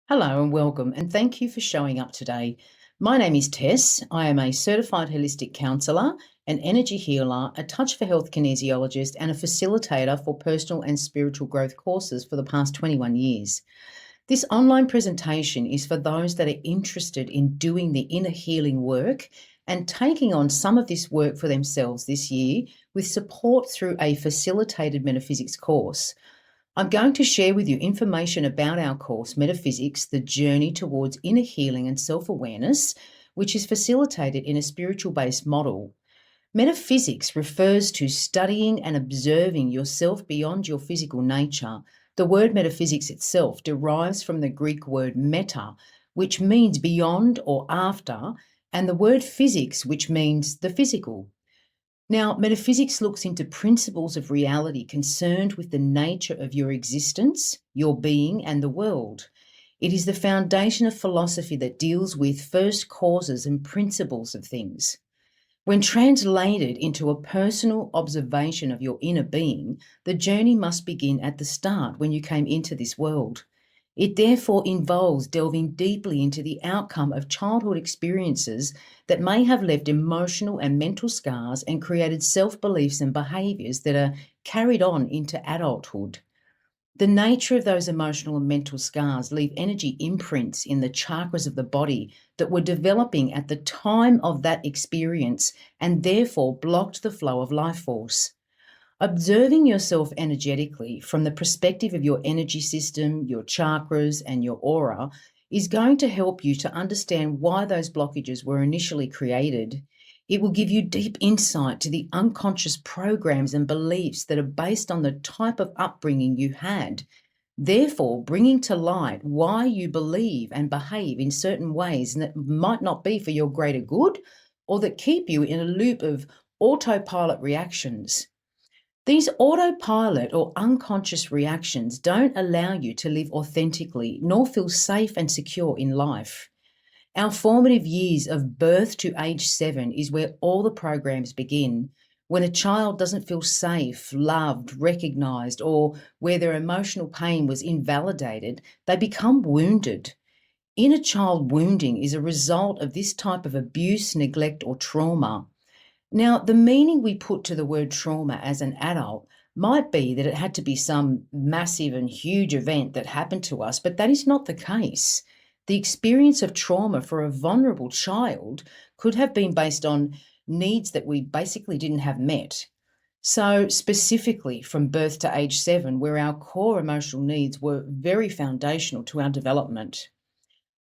Hello and welcome, and thank you for showing up today. My name is Tess. I am a certified holistic counsellor, an energy healer, a touch for health kinesiologist, and a facilitator for personal and spiritual growth courses for the past 21 years. This online presentation is for those that are interested in doing the inner healing work and taking on some of this work for themselves this year with support through a facilitated metaphysics course. I'm going to share with you information about our course, Metaphysics, the journey towards inner healing and self-awareness, which is facilitated in a spiritual-based model. Metaphysics refers to studying and observing yourself beyond your physical nature. The word metaphysics itself derives from the Greek word meta, which means beyond or after, and the word physics, which means the physical. Now, metaphysics looks into principles of reality concerned with the nature of your existence, your being, and the world. It is the foundation of philosophy that deals with first causes and principles of things. When translated into a personal observation of your inner being, the journey must begin at the start when you came into this world. It therefore involves delving deeply into the outcome of childhood experiences that may have left emotional and mental scars and created self-beliefs and behaviours that are carried on into adulthood. The nature of those emotional and mental scars leave energy imprints in the chakras of the body that were developing at the time of that experience and therefore blocked the flow of life force. Observing yourself energetically from the perspective of your energy system, your chakras, and your aura is going to help you to understand why those blockages were initially created. It will give you deep insight to the unconscious programs and beliefs that are based on the type of upbringing you had, therefore bringing to light why you believe and behave in certain ways that might not be for your greater good or that keep you in a loop of autopilot reactions. These autopilot or unconscious reactions don't allow you to live authentically nor feel safe and secure in life. Our formative years of birth to age 7 is where all the programs begin. When a child doesn't feel safe, loved, recognised, or where their emotional pain was invalidated, they become wounded. Inner child wounding is a result of this type of abuse, neglect, or trauma. Now, the meaning we put to the word trauma as an adult might be that it had to be some massive and huge event that happened to us, but that is not the case. The experience of trauma for a vulnerable child could have been based on needs that we basically didn't have met. So specifically from birth to age 7, where our core emotional needs were very foundational to our development.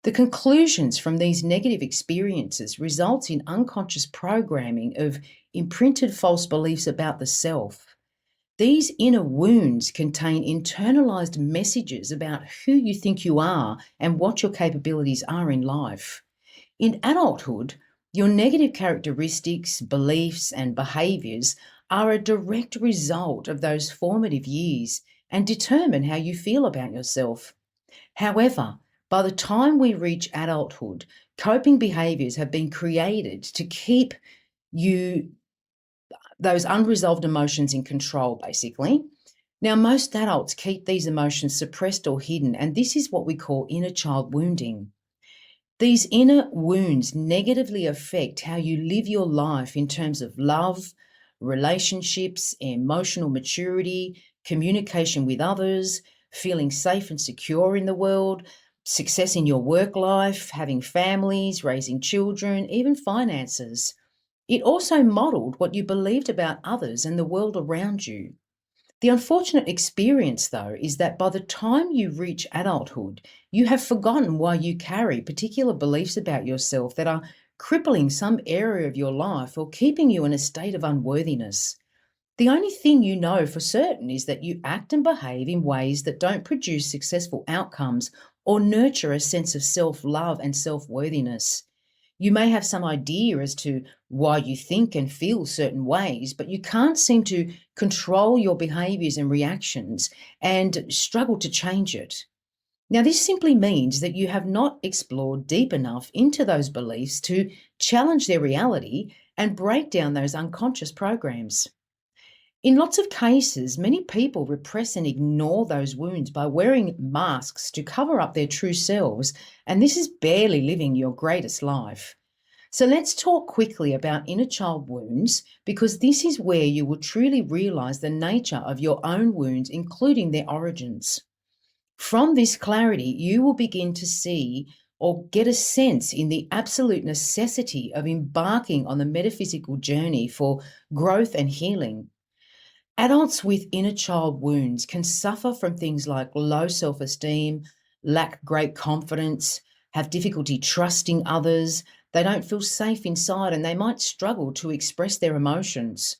The conclusions from these negative experiences results in unconscious programming of imprinted false beliefs about the self. These inner wounds contain internalized messages about who you think you are and what your capabilities are in life. In adulthood, your negative characteristics, beliefs, and behaviors are a direct result of those formative years and determine how you feel about yourself. However, by the time we reach adulthood, coping behaviours have been created to keep you those unresolved emotions in control, basically. Now, most adults keep these emotions suppressed or hidden, and this is what we call inner child wounding. These inner wounds negatively affect how you live your life in terms of love, relationships, emotional maturity, communication with others, feeling safe and secure in the world, success in your work life, having families, raising children, even finances. It also modelled what you believed about others and the world around you. The unfortunate experience, though, is that by the time you reach adulthood, you have forgotten why you carry particular beliefs about yourself that are crippling some area of your life or keeping you in a state of unworthiness. The only thing you know for certain is that you act and behave in ways that don't produce successful outcomes or nurture a sense of self-love and self-worthiness. You may have some idea as to why you think and feel certain ways, but you can't seem to control your behaviours and reactions and struggle to change it. Now, this simply means that you have not explored deep enough into those beliefs to challenge their reality and break down those unconscious programs. In lots of cases, many people repress and ignore those wounds by wearing masks to cover up their true selves, and this is barely living your greatest life. So let's talk quickly about inner child wounds, because this is where you will truly realize the nature of your own wounds, including their origins. From this clarity, you will begin to see or get a sense in the absolute necessity of embarking on the metaphysical journey for growth and healing. Adults with inner child wounds can suffer from things like low self esteem, lack great confidence, have difficulty trusting others. They don't feel safe inside and they might struggle to express their emotions.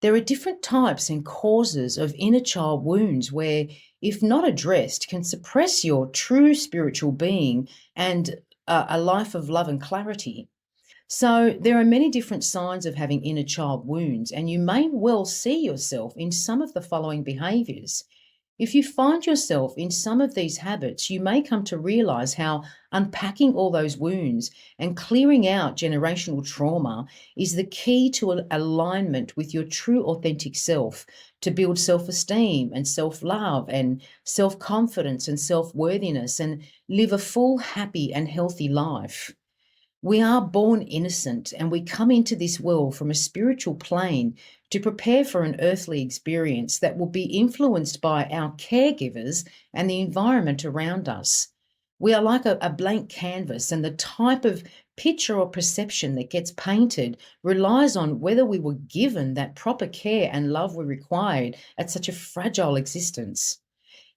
There are different types and causes of inner child wounds where, if not addressed, can suppress your true spiritual being and a life of love and clarity. So, there are many different signs of having inner child wounds, and you may well see yourself in some of the following behaviors. If you find yourself in some of these habits, you may come to realize how unpacking all those wounds and clearing out generational trauma is the key to alignment with your true authentic self, to build self esteem and self love and self confidence and self worthiness and live a full, happy, and healthy life. We are born innocent and we come into this world from a spiritual plane to prepare for an earthly experience that will be influenced by our caregivers and the environment around us. We are like a blank canvas, and the type of picture or perception that gets painted relies on whether we were given that proper care and love we required at such a fragile existence.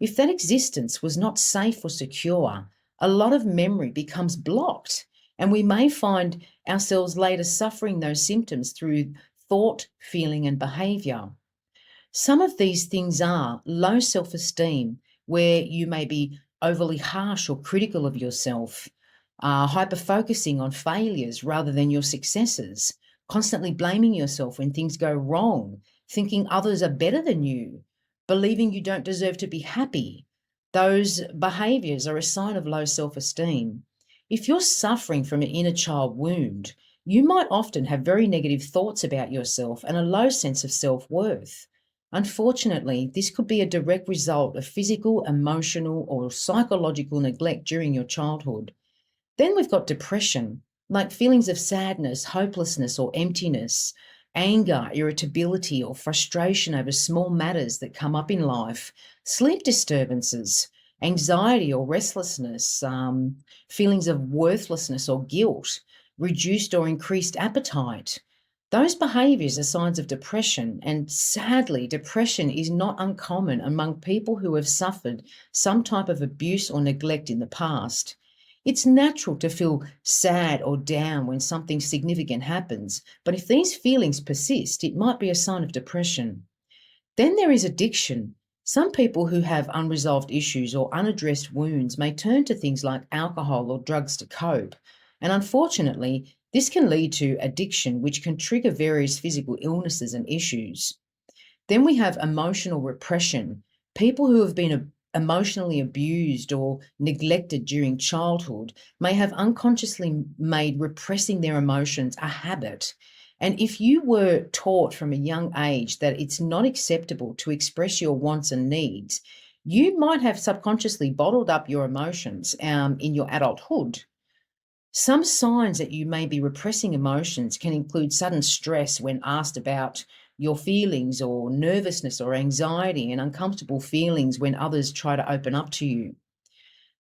If that existence was not safe or secure, a lot of memory becomes blocked, and we may find ourselves later suffering those symptoms through thought, feeling, and behavior. Some of these things are low self esteem, where you may be overly harsh or critical of yourself, hyper focusing on failures rather than your successes, constantly blaming yourself when things go wrong, thinking others are better than you, believing you don't deserve to be happy. Those behaviors are a sign of low self esteem. If you're suffering from an inner child wound, you might often have very negative thoughts about yourself and a low sense of self worth. Unfortunately, this could be a direct result of physical, emotional, or psychological neglect during your childhood. Then we've got depression, like feelings of sadness, hopelessness, or emptiness, anger, irritability, or frustration over small matters that come up in life, sleep disturbances, anxiety or restlessness, feelings of worthlessness or guilt, reduced or increased appetite. Those behaviours are signs of depression, and sadly, depression is not uncommon among people who have suffered some type of abuse or neglect in the past. It's natural to feel sad or down when something significant happens, but if these feelings persist, it might be a sign of depression. Then there is addiction. Some people who have unresolved issues or unaddressed wounds may turn to things like alcohol or drugs to cope. And unfortunately, this can lead to addiction, which can trigger various physical illnesses and issues. Then we have emotional repression. People who have been emotionally abused or neglected during childhood may have unconsciously made repressing their emotions a habit. And if you were taught from a young age that it's not acceptable to express your wants and needs, you might have subconsciously bottled up your emotions in your adulthood. Some signs that you may be repressing emotions can include sudden stress when asked about your feelings, or nervousness or anxiety and uncomfortable feelings when others try to open up to you.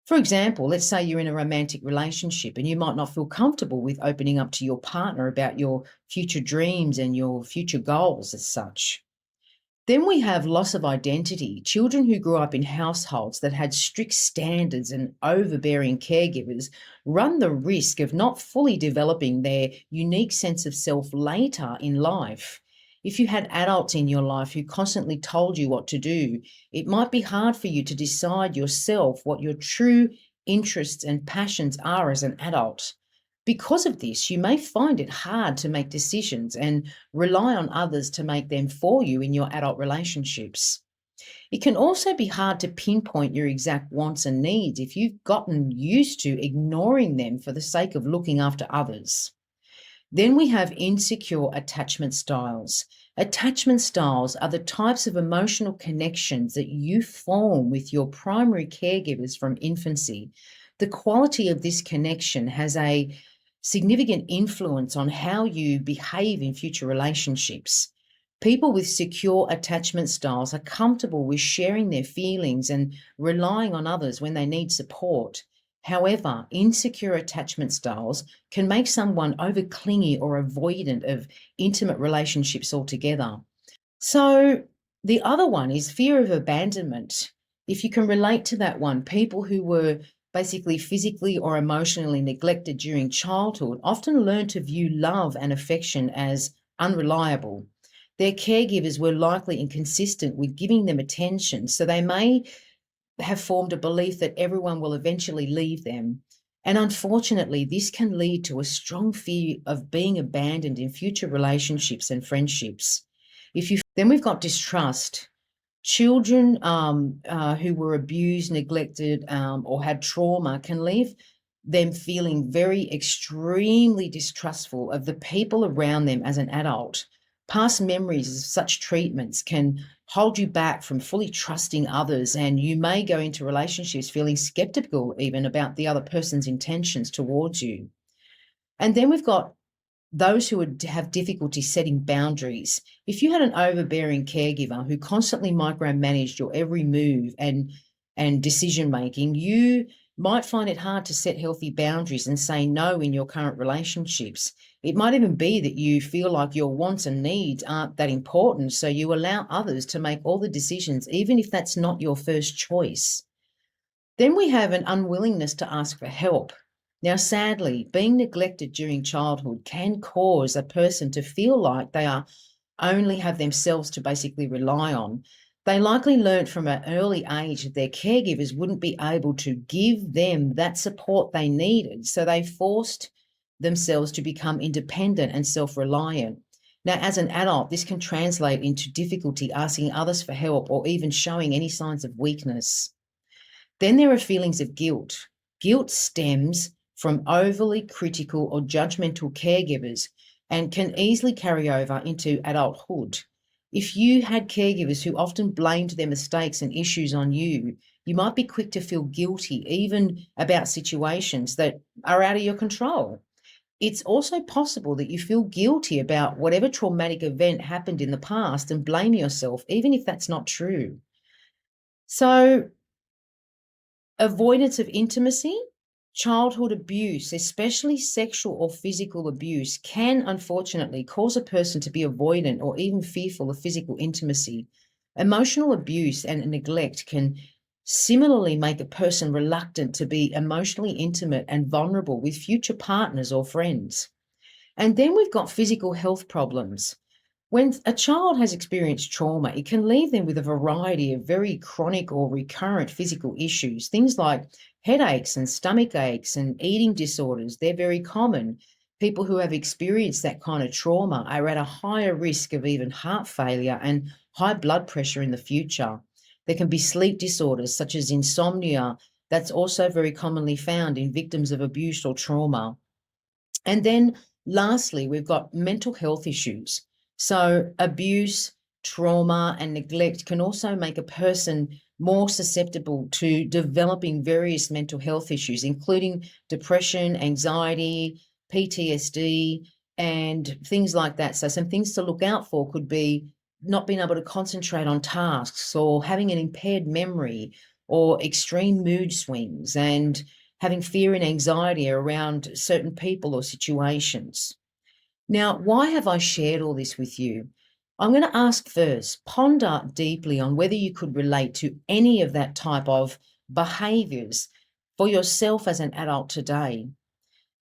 For example, let's say you're in a romantic relationship and you might not feel comfortable with opening up to your partner about your future dreams and your future goals as such. Then we have loss of identity. Children who grew up in households that had strict standards and overbearing caregivers run the risk of not fully developing their unique sense of self later in life. If you had adults in your life who constantly told you what to do, it might be hard for you to decide yourself what your true interests and passions are as an adult. Because of this, you may find it hard to make decisions and rely on others to make them for you in your adult relationships. It can also be hard to pinpoint your exact wants and needs if you've gotten used to ignoring them for the sake of looking after others. Then we have insecure attachment styles. Attachment styles are the types of emotional connections that you form with your primary caregivers from infancy. The quality of this connection has a significant influence on how you behave in future relationships. People with secure attachment styles are comfortable with sharing their feelings and relying on others when they need support. However, insecure attachment styles can make someone over clingy or avoidant of intimate relationships altogether. So, the other one is fear of abandonment. If you can relate to that one, people who were basically physically or emotionally neglected during childhood often learn to view love and affection as unreliable. Their caregivers were likely inconsistent with giving them attention, so they may have formed a belief that everyone will eventually leave them. And unfortunately, this can lead to a strong fear of being abandoned in future relationships and friendships. Then we've got distrust. Children who were abused, neglected, or had trauma can leave them feeling very extremely distrustful of the people around them as an adult. Past memories of such treatments can hold you back from fully trusting others, and you may go into relationships feeling skeptical even about the other person's intentions towards you. And then we've got those who would have difficulty setting boundaries. If you had an overbearing caregiver who constantly micromanaged your every move and decision making, you might find it hard to set healthy boundaries and say no in your current relationships. It might even be that you feel like your wants and needs aren't that important, so you allow others to make all the decisions, even if that's not your first choice. Then we have an unwillingness to ask for help. Now, sadly, being neglected during childhood can cause a person to feel like they are only have themselves to basically rely on. They likely learned from an early age that their caregivers wouldn't be able to give them that support they needed, so they forced themselves to become independent and self-reliant. Now, as an adult, this can translate into difficulty asking others for help or even showing any signs of weakness. Then there are feelings of guilt. Guilt stems from overly critical or judgmental caregivers and can easily carry over into adulthood. If you had caregivers who often blamed their mistakes and issues on you, you might be quick to feel guilty, even about situations that are out of your control. It's also possible that you feel guilty about whatever traumatic event happened in the past and blame yourself, even if that's not true. So, avoidance of intimacy, childhood abuse, especially sexual or physical abuse, can unfortunately cause a person to be avoidant or even fearful of physical intimacy. Emotional abuse and neglect can similarly make a person reluctant to be emotionally intimate and vulnerable with future partners or friends. And then we've got physical health problems. When a child has experienced trauma, it can leave them with a variety of very chronic or recurrent physical issues, things like headaches and stomach aches and eating disorders. They're very common. People who have experienced that kind of trauma are at a higher risk of even heart failure and high blood pressure in the future. There can be sleep disorders such as insomnia. That's also very commonly found in victims of abuse or trauma. And then lastly, we've got mental health issues. So abuse, trauma, and neglect can also make a person more susceptible to developing various mental health issues, including depression, anxiety, PTSD, and things like that. So some things to look out for could be not being able to concentrate on tasks or having an impaired memory or extreme mood swings and having fear and anxiety around certain people or situations. Now, why have I shared all this with you? I'm going to ask first, ponder deeply on whether you could relate to any of that type of behaviors for yourself as an adult today.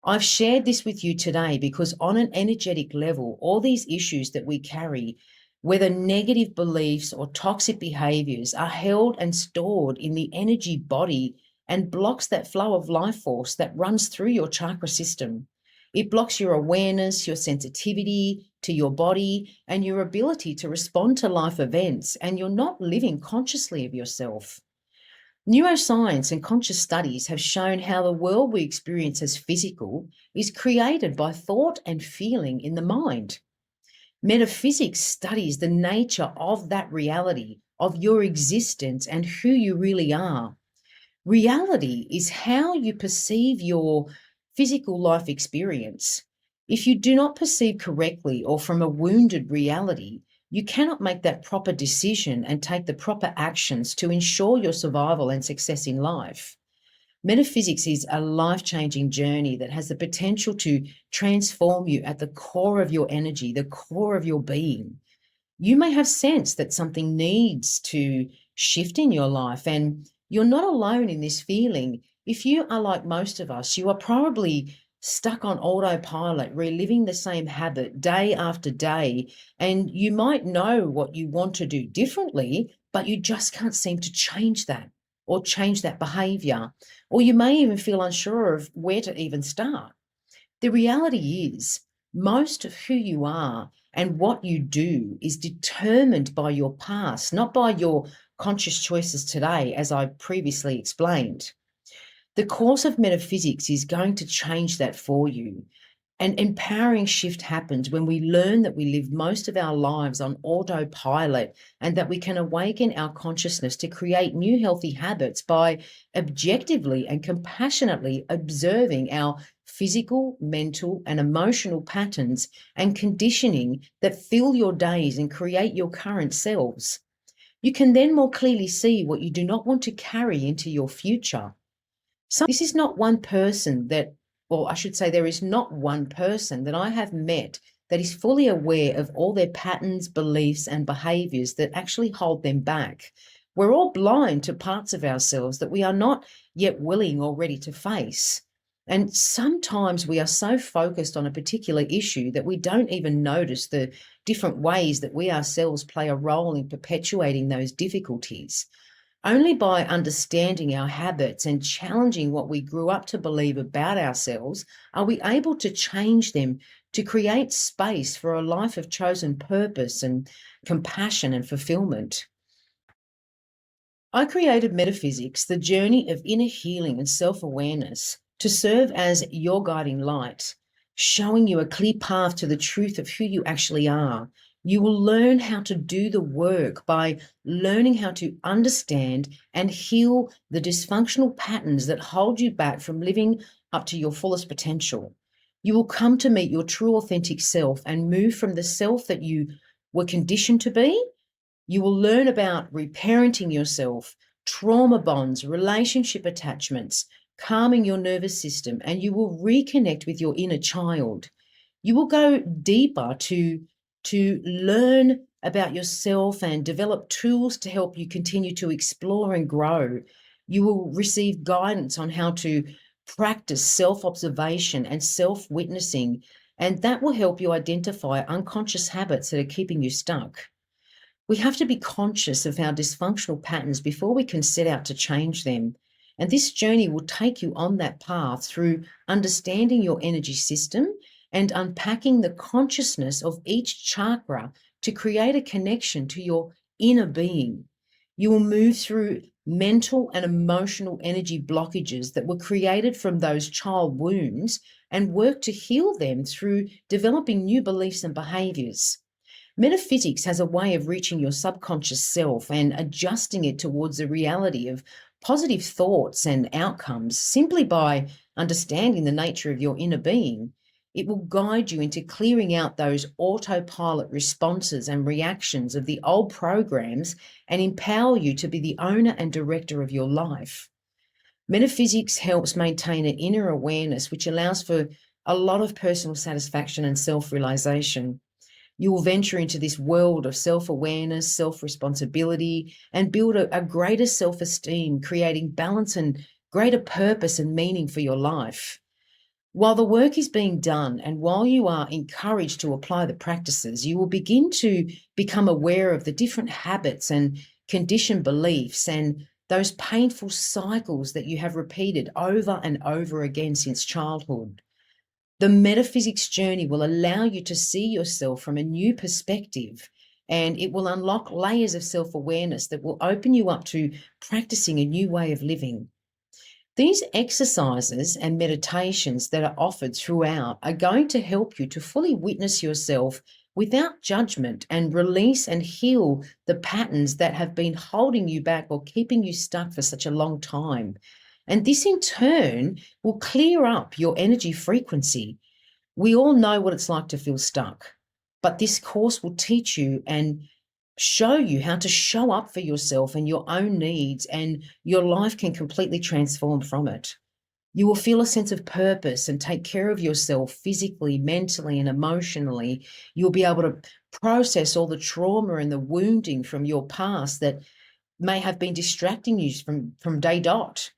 I've shared this with you today because on an energetic level, all these issues that we carry, whether negative beliefs or toxic behaviors, are held and stored in the energy body and blocks that flow of life force that runs through your chakra system. It blocks your awareness, your sensitivity to your body, and your ability to respond to life events, and you're not living consciously of yourself. Neuroscience and conscious studies have shown how the world we experience as physical is created by thought and feeling in the mind. Metaphysics studies the nature of that reality, of your existence and who you really are. Reality is how you perceive your physical life experience. If you do not perceive correctly or from a wounded reality, you cannot make that proper decision and take the proper actions to ensure your survival and success in life. Metaphysics is a life-changing journey that has the potential to transform you at the core of your energy, the core of your being. You may have sensed that something needs to shift in your life, and you're not alone in this feeling. If you are like most of us, you are probably stuck on autopilot, reliving the same habit day after day, and you might know what you want to do differently, but you just can't seem to change that or change that behavior, or you may even feel unsure of where to even start. The reality is, most of who you are and what you do is determined by your past, not by your conscious choices today, as I previously explained. The course of metaphysics is going to change that for you. An empowering shift happens when we learn that we live most of our lives on autopilot and that we can awaken our consciousness to create new healthy habits by objectively and compassionately observing our physical, mental, and emotional patterns and conditioning that fill your days and create your current selves. You can then more clearly see what you do not want to carry into your future. This is not one person that, or I should say, there is not one person that I have met that is fully aware of all their patterns, beliefs, and behaviors that actually hold them back. We're all blind to parts of ourselves that we are not yet willing or ready to face. And sometimes we are so focused on a particular issue that we don't even notice the different ways that we ourselves play a role in perpetuating those difficulties. Only by understanding our habits and challenging what we grew up to believe about ourselves are we able to change them to create space for a life of chosen purpose and compassion and fulfillment. I created Metaphysics, the journey of inner healing and self-awareness, to serve as your guiding light, showing you a clear path to the truth of who you actually are. You will learn how to do the work by learning how to understand and heal the dysfunctional patterns that hold you back from living up to your fullest potential. You will come to meet your true authentic self and move from the self that you were conditioned to be. You will learn about reparenting yourself, trauma bonds, relationship attachments, calming your nervous system, and you will reconnect with your inner child. You will go deeper to learn about yourself and develop tools to help you continue to explore and grow. You will receive guidance on how to practice self-observation and self-witnessing, and that will help you identify unconscious habits that are keeping you stuck. We have to be conscious of our dysfunctional patterns before we can set out to change them. And this journey will take you on that path through understanding your energy system and unpacking the consciousness of each chakra to create a connection to your inner being. You will move through mental and emotional energy blockages that were created from those child wounds and work to heal them through developing new beliefs and behaviors. Metaphysics has a way of reaching your subconscious self and adjusting it towards the reality of positive thoughts and outcomes simply by understanding the nature of your inner being. It will guide you into clearing out those autopilot responses and reactions of the old programs and empower you to be the owner and director of your life. Metaphysics helps maintain an inner awareness, which allows for a lot of personal satisfaction and self-realization. You will venture into this world of self-awareness, self-responsibility, and build a greater self-esteem, creating balance and greater purpose and meaning for your life. While the work is being done and while you are encouraged to apply the practices, you will begin to become aware of the different habits and conditioned beliefs and those painful cycles that you have repeated over and over again since childhood. The metaphysics journey will allow you to see yourself from a new perspective, and it will unlock layers of self-awareness that will open you up to practicing a new way of living. These exercises and meditations that are offered throughout are going to help you to fully witness yourself without judgment and release and heal the patterns that have been holding you back or keeping you stuck for such a long time. And this in turn will clear up your energy frequency. We all know what it's like to feel stuck, but this course will teach you and show you how to show up for yourself and your own needs, and your life can completely transform from it. You will feel a sense of purpose and take care of yourself physically, mentally, and emotionally. You'll be able to process all the trauma and the wounding from your past that may have been distracting you from day dot.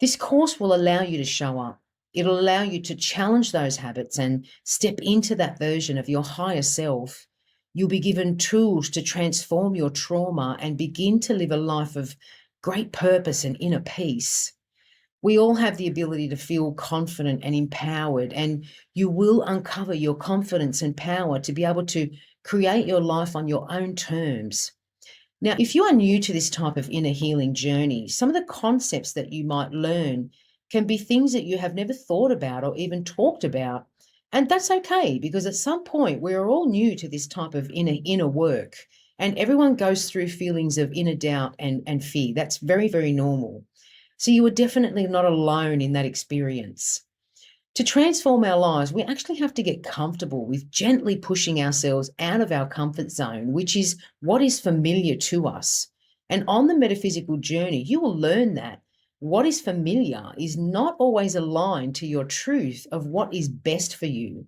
This course will allow you to show up. It'll allow you to challenge those habits and step into that version of your higher self. You'll be given tools to transform your trauma and begin to live a life of great purpose and inner peace. We all have the ability to feel confident and empowered, and you will uncover your confidence and power to be able to create your life on your own terms. Now, if you are new to this type of inner healing journey, some of the concepts that you might learn can be things that you have never thought about or even talked about. And that's okay, because at some point we're all new to this type of inner work, and everyone goes through feelings of inner doubt and fear. That's very, very normal. So you are definitely not alone in that experience. To transform our lives, we actually have to get comfortable with gently pushing ourselves out of our comfort zone, which is what is familiar to us. And on the metaphysical journey, you will learn that what is familiar is not always aligned to your truth of what is best for you.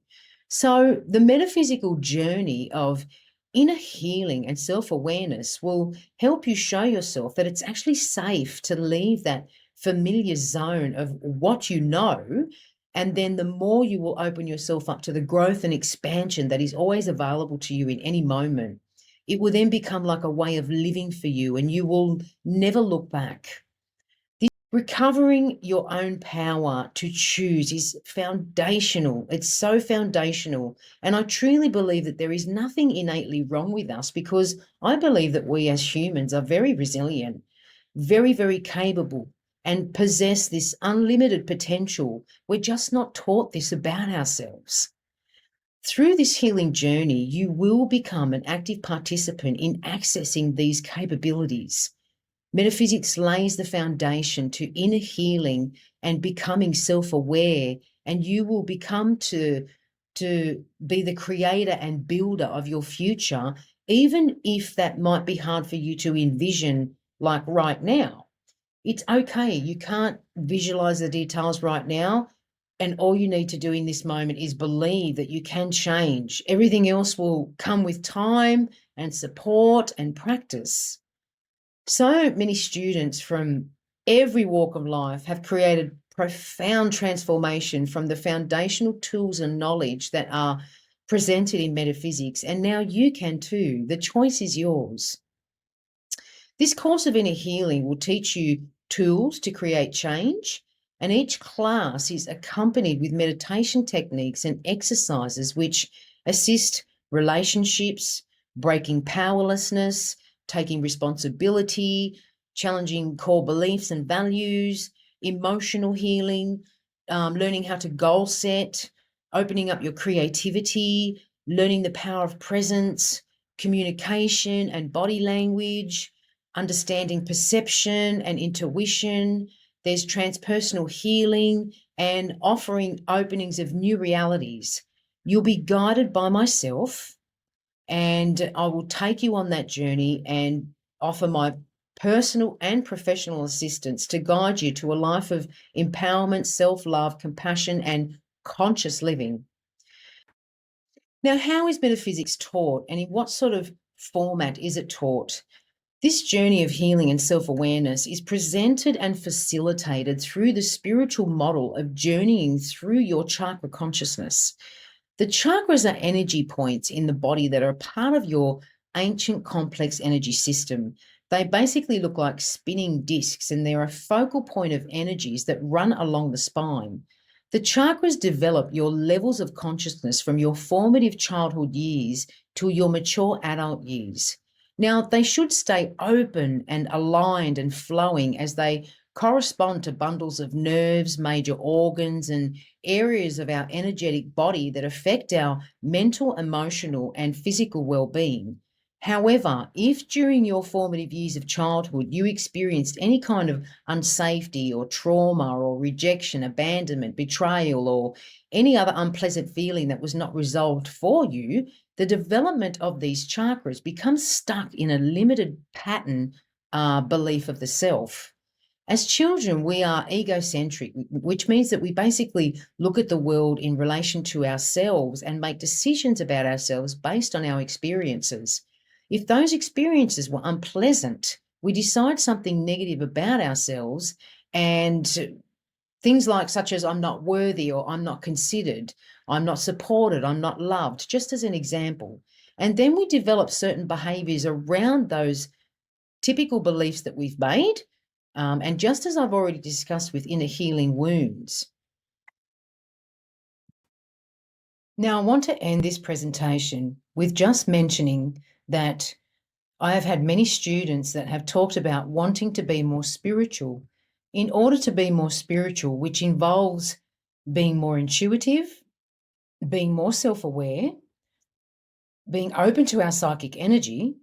So the metaphysical journey of inner healing and self-awareness will help you show yourself that it's actually safe to leave that familiar zone of what you know. And then the more you will open yourself up to the growth and expansion that is always available to you in any moment, it will then become like a way of living for you, and you will never look back. Recovering your own power to choose is foundational. It's so foundational. And I truly believe that there is nothing innately wrong with us, because I believe that we as humans are very resilient, very, very capable, and possess this unlimited potential. We're just not taught this about ourselves. Through this healing journey, you will become an active participant in accessing these capabilities. Metaphysics lays the foundation to inner healing and becoming self-aware, and you will become to be the creator and builder of your future, even if that might be hard for you to envision, like right now. It's okay. You can't visualize the details right now. And all you need to do in this moment is believe that you can change. Everything else will come with time and support and practice. So many students from every walk of life have created profound transformation from the foundational tools and knowledge that are presented in metaphysics. And now you can too. The choice is yours. This course of inner healing will teach you tools to create change, and each class is accompanied with meditation techniques and exercises which assist relationships, breaking powerlessness, taking responsibility, challenging core beliefs and values, emotional healing, learning how to goal set, opening up your creativity, learning the power of presence, communication and body language, understanding perception and intuition. There's transpersonal healing and offering openings of new realities. You'll be guided by myself, and I will take you on that journey and offer my personal and professional assistance to guide you to a life of empowerment, self-love, compassion, and conscious living. Now, how is metaphysics taught, and in what sort of format is it taught? This journey of healing and self-awareness is presented and facilitated through the spiritual model of journeying through your chakra consciousness. The chakras are energy points in the body that are part of your ancient complex energy system. They basically look like spinning discs, and they're a focal point of energies that run along the spine. The chakras develop your levels of consciousness from your formative childhood years to your mature adult years. Now, they should stay open and aligned and flowing as they correspond to bundles of nerves, major organs, and areas of our energetic body that affect our mental, emotional, and physical well-being. However, if during your formative years of childhood you experienced any kind of unsafety or trauma or rejection, abandonment, betrayal, or any other unpleasant feeling that was not resolved for you, the development of these chakras becomes stuck in a limited pattern belief of the self. As children, we are egocentric, which means that we basically look at the world in relation to ourselves and make decisions about ourselves based on our experiences. If those experiences were unpleasant, we decide something negative about ourselves, and things like such as I'm not worthy, or I'm not considered, I'm not supported, I'm not loved, just as an example. And then we develop certain behaviors around those typical beliefs that we've made. And just as I've already discussed with inner healing wounds. Now, I want to end this presentation with just mentioning that I have had many students that have talked about wanting to be more spiritual. In order to be more spiritual, which involves being more intuitive, being more self-aware, being open to our psychic energy,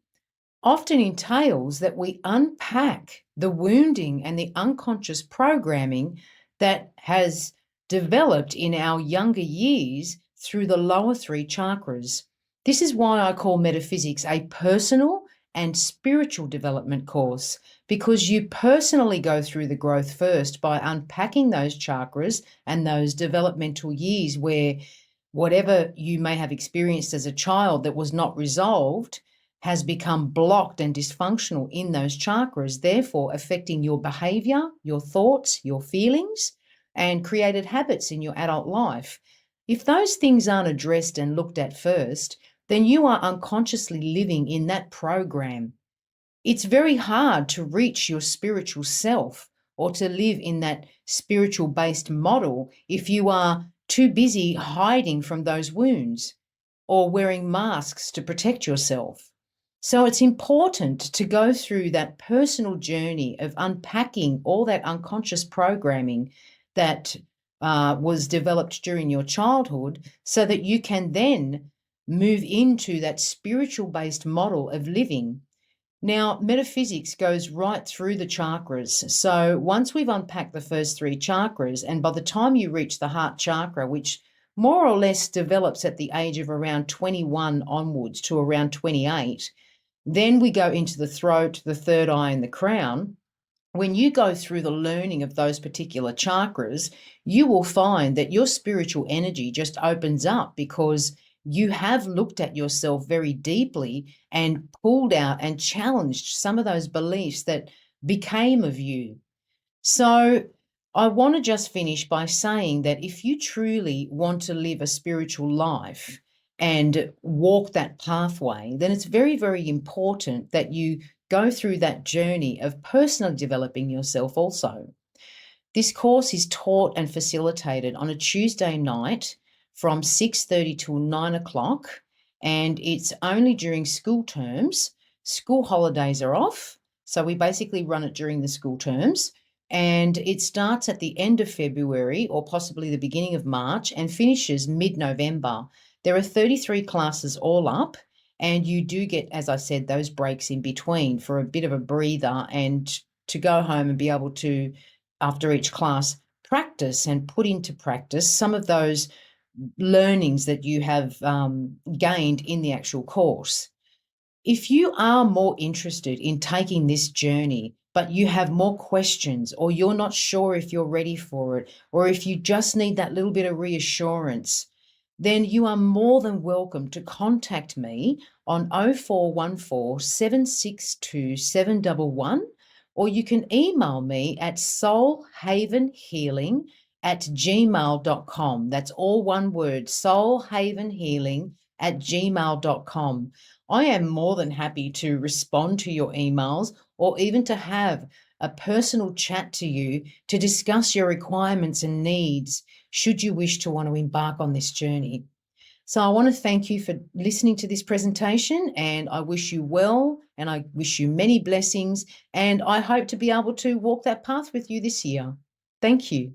often entails that we unpack the wounding and the unconscious programming that has developed in our younger years through the lower three chakras. This is why I call Metaphysics a personal and spiritual development course, because you personally go through the growth first by unpacking those chakras and those developmental years where whatever you may have experienced as a child that was not resolved has become blocked and dysfunctional in those chakras, therefore affecting your behavior, your thoughts, your feelings, and created habits in your adult life. If those things aren't addressed and looked at first, then you are unconsciously living in that program. It's very hard to reach your spiritual self or to live in that spiritual-based model if you are too busy hiding from those wounds or wearing masks to protect yourself. So it's important to go through that personal journey of unpacking all that unconscious programming that was developed during your childhood so that you can then move into that spiritual-based model of living. Now, metaphysics goes right through the chakras. So once we've unpacked the first three chakras, and by the time you reach the heart chakra, which more or less develops at the age of around 21 onwards to around 28, then we go into the throat, the third eye, and the crown. When you go through the learning of those particular chakras, you will find that your spiritual energy just opens up because you have looked at yourself very deeply and pulled out and challenged some of those beliefs that became of you. So I want to just finish by saying that if you truly want to live a spiritual life and walk that pathway, then it's very, very important that you go through that journey of personally developing yourself also. This course is taught and facilitated on a Tuesday night from 6:30 till 9 o'clock, and it's only during school terms. School holidays are off, so we basically run it during the school terms, and it starts at the end of February or possibly the beginning of March and finishes mid-November. There are 33 classes all up, and you do get, as I said, those breaks in between for a bit of a breather and to go home and be able to, after each class, practice and put into practice some of those learnings that you have gained in the actual course. If you are more interested in taking this journey, but you have more questions, or you're not sure if you're ready for it, or if you just need that little bit of reassurance, then you are more than welcome to contact me on 0414 762 711, or you can email me at soulhavenhealing@gmail.com. That's all one word, soulhavenhealing@gmail.com. I am more than happy to respond to your emails or even to have a personal chat to you to discuss your requirements and needs should you wish to want to embark on this journey. So I want to thank you for listening to this presentation, and I wish you well and I wish you many blessings, and I hope to be able to walk that path with you this year. Thank you.